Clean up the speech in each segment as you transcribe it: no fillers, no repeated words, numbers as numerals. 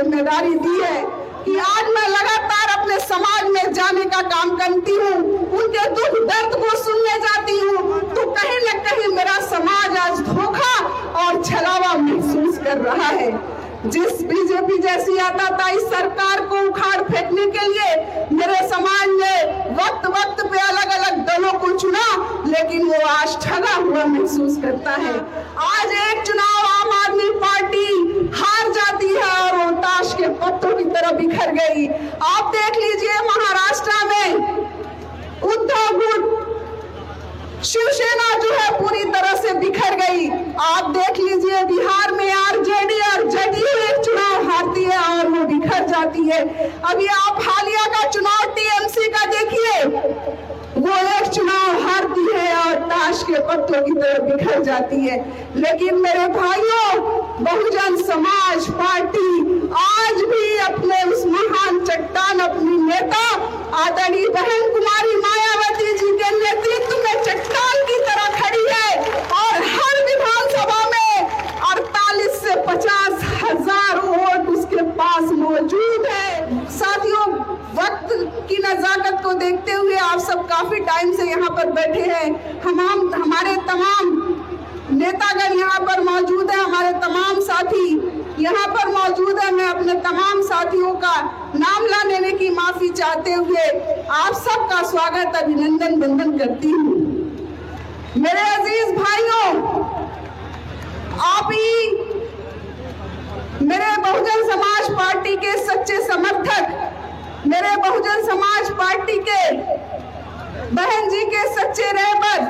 जिम्मेदारी दी है कि आज मैं लगातार अपने समाज में जाने का काम करती हूँ, उनके दुख दर्द को सुनने जाती हूँ, तो कहीं न कहीं मेरा समाज आज धोखा और छलावा महसूस कर रहा है। जिस बीजेपी जैसी आताताई सरकार को उखाड़ फेंकने के लिए मेरे समाज ने वक्त वक्त पे अलग अलग दलों को चुना, लेकिन वो आज ठगा हुआ महसूस करता है। आज एक चुनाव आम आदमी पार्टी हार जाती है और वो ताश के पत्तों की तरह बिखर गई। आप देख लीजिए महाराष्ट्र में उद्धव गुट शिवसेना जो है पूरी तरह से बिखर गई। आप देख लीजिए बिहार में आरजेडी और जदयू एक चुनाव हारती है और वो बिखर जाती है। अभी आप हालिया का चुनाव टीएमसी का देखिए, वो एक चुनाव हारती है और ताश के पत्तों की तरह बिखर जाती है। लेकिन मेरे भाइयों, बहुजन समाज पार्टी आज भी अपने उस महान चट्टान, अपनी नेता आदरणीय बहन कुमारी मायावती जी के नेतृत्व में चट्टान की तरह खड़ी है और हर विधानसभा में 48 से 50 हजार वोट उसके पास मौजूद है। साथियों, वक्त की नजाकत को देखते हुए आप सब काफी टाइम से यहाँ पर बैठे हैं। हमारे तमाम नेतागण यहाँ पर मौजूद है, हमारे तमाम साथी यहाँ पर मौजूद है। मैं अपने तमाम साथियों का नाम लेने की माफी चाहते हुए आप सबका स्वागत, अभिनंदन, वंदन करती हूँ। मेरे अजीज भाइयों, आप ही मेरे बहुजन समाज पार्टी के सच्चे समर्थक, मेरे बहुजन समाज पार्टी के बहन जी के सच्चे रहबर,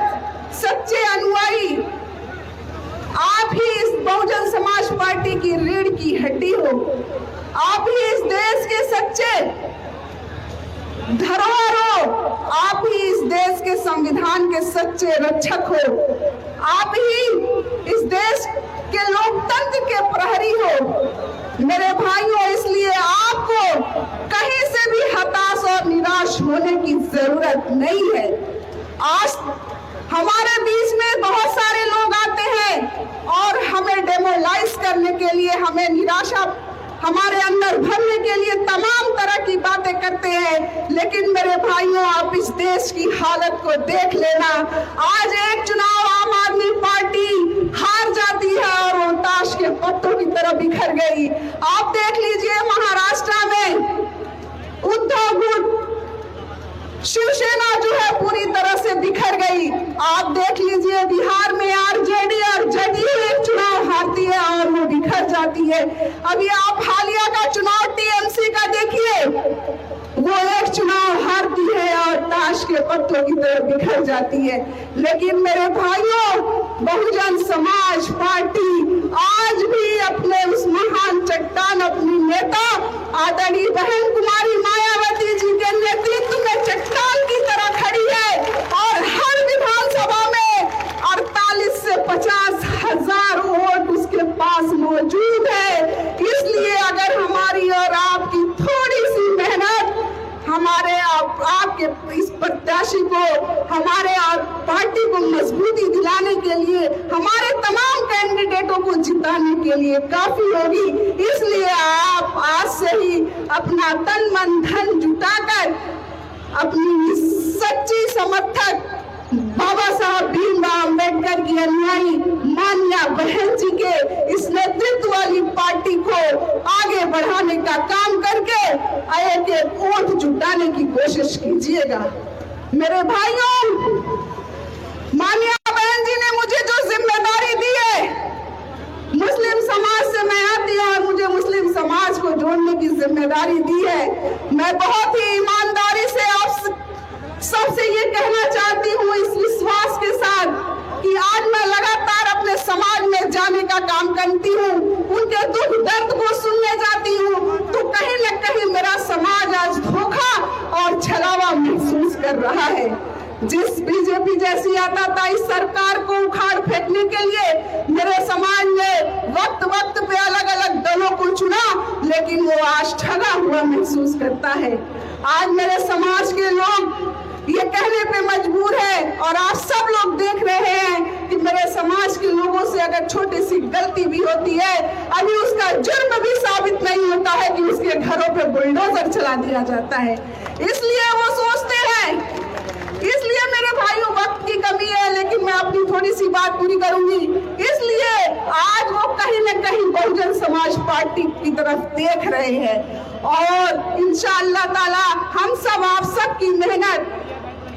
सच्चे अनुयायी, आप ही इस बहुजन समाज पार्टी की रीढ़ की हड्डी हो। आप ही इस देश के सच्चे धरोहर हो। आप ही इस देश के संविधान के सच्चे रक्षक हो। आप ही इस देश के लोकतंत्र के प्रहरी हो। मेरे भाइयों, इसलिए आपको कहीं से भी हताश और निराश होने की जरूरत नहीं है। आज हमारे बीच में बहुत सारे लोग आते हैं और हमें डेमोलाइज करने के लिए, हमें निराशा हमारे अंदर भरने के लिए तमाम तरह की बातें करते हैं। लेकिन मेरे भाइयों, आप इस देश की हालत को देख लेना। आज एक चुनाव आम आदमी पार्टी हार जाती है और वो ताश के पत्तों की तरह बिखर गई। आप देख लीजिए महाराष्ट्र में उद्धव गुट शिवसेना जो है पूरी तरह से बिखर गई। आप देख लीजिए बिहार में आरजेडी और जदयू एक चुनाव हारती है और वो बिखर जाती है। अभी आप हालिया का चुनाव टीएमसी का देखिए, वो एक चुनाव हारती है और ताश के पत्तों की तरह बिखर जाती है। लेकिन मेरे भाइयों, बहुजन समाज पार्टी आज भी अपने उस महान चट्टान, अपनी नेता आदरणीय बहन कुमारी मायावती जी के नेतृत्व में चट्टान की तरह खड़ी है और हर विधानसभा में 48 से 50 हजार वोट उसके पास मौजूद है। इसलिए अगर हमारी और आपकी थोड़ी सी मेहनत हमारे आपके इस प्रत्याशी को, हमारे पार्टी को मजबूती दिलाने के लिए, हमारे तमाम कैंडिडेटों को जिताने के लिए काफी होगी। इसलिए आप आज से ही अपना तन मन धन जुटाकर अपनी सच्ची समर्थक बाबा साहब भीमराव अम्बेडकर की अनुयायी मान्या बहन जी के इस नेतृत्व वाली पार्टी को आगे बढ़ाने का काम करके एक वोट जुटाने की कोशिश कीजिएगा। मेरे भाइयों, मान्या बहन जी ने मुझे जो जिम्मेदारी दी है, मुस्लिम समाज से मैं आती हूँ और मुझे मुस्लिम समाज को जोड़ने की जिम्मेदारी दी है। मैं बहुत ही ईमानदारी से आप सबसे ये कहना चाहती हूँ इस विश्वास के साथ कि आज मैं लगातार अपने समाज में जाने का काम करती हूँ, उनके दुख दर्द को सुनने जाती हूँ, तो कहीं न कहीं मेरा समाज आज धोखा और छलावा महसूस कर रहा है। जिस बीजेपी जैसी आताताई सरकार को उखाड़ फेंकने के लिए मेरे समाज ने वक्त वक्त पे अलग अलग दलों को चुना, लेकिन वो आज ठगा हुआ महसूस करता है। आज मेरे समाज के लोग ये कहने पे मजबूर है। और आप सब लोग देख रहे हैं कि मेरे समाज के लोगों से अगर छोटी सी गलती भी होती है, अभी उसका जुर्म भी साबित नहीं होता है कि उसके घरों पे बुलडोजर चला दिया जाता है। इसलिए वो सोचते हैं, इसलिए मेरे भाइयों वक्त की कमी है, लेकिन मैं अपनी थोड़ी सी बात पूरी करूंगी। इसलिए आज वो कहीं न कहीं बहुजन समाज पार्टी की तरफ देख रहे हैं और इंशाअल्लाह ताला हम सब, आप सब की मेहनत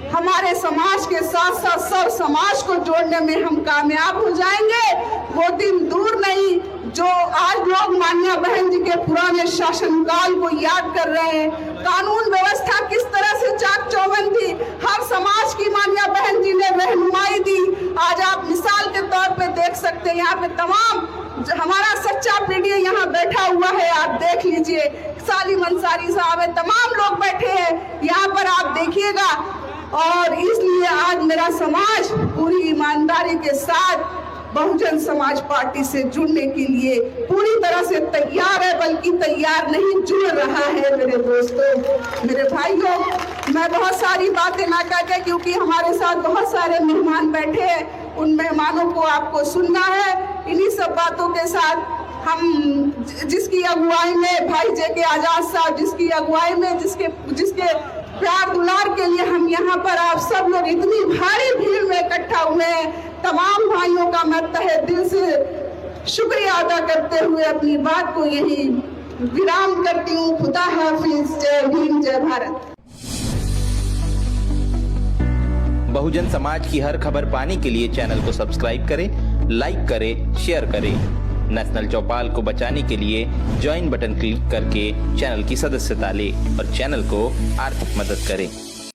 हमारे समाज के साथ साथ सब समाज को जोड़ने में हम कामयाब हो जाएंगे। वो दिन दूर नहीं जो आज लोग मान्या बहन जी के पुराने शासनकाल को याद कर रहे हैं। कानून व्यवस्था किस तरह से चाक चौबंद थी, हर समाज की मान्या बहन जी ने रहनुमाई दी। आज आप मिसाल के तौर पे देख सकते हैं, यहाँ पे तमाम हमारा सच्चा पीढ़ी यहाँ बैठा हुआ है, आप देख लीजिए, सालिम अंसारी साहब है, तमाम लोग बैठे हैं यहाँ पर, आप देखिएगा। और इसलिए आज मेरा समाज पूरी ईमानदारी के साथ बहुजन समाज पार्टी से जुड़ने के लिए पूरी तरह से तैयार है, बल्कि तैयार नहीं, जुड़ रहा है। मेरे दोस्तों, मेरे भाइयों, मैं बहुत सारी बातें ना करके, क्योंकि हमारे साथ बहुत सारे मेहमान बैठे हैं, उन मेहमानों को आपको सुनना है। इन्हीं सब बातों के साथ हम जिसकी अगुवाई में भाई जेके आजाद साहब, जिसकी अगुवाई में जिसके प्यार दुलार के लिए हम यहाँ पर आप सब लोग इतनी भारी भीड़ में इकट्ठा हुए हैं, तमाम भाइयों का मैं तहे दिल से शुक्रिया अदा करते हुए अपनी बात को यही विराम करती हूँ। खुदा हाफिज, जय भीम, जय भारत। बहुजन समाज की हर खबर पाने के लिए चैनल को सब्सक्राइब करें, लाइक करें, शेयर करें। नेशनल चौपाल को बचाने के लिए ज्वाइन बटन क्लिक करके चैनल की सदस्यता लें और चैनल को आर्थिक मदद करें।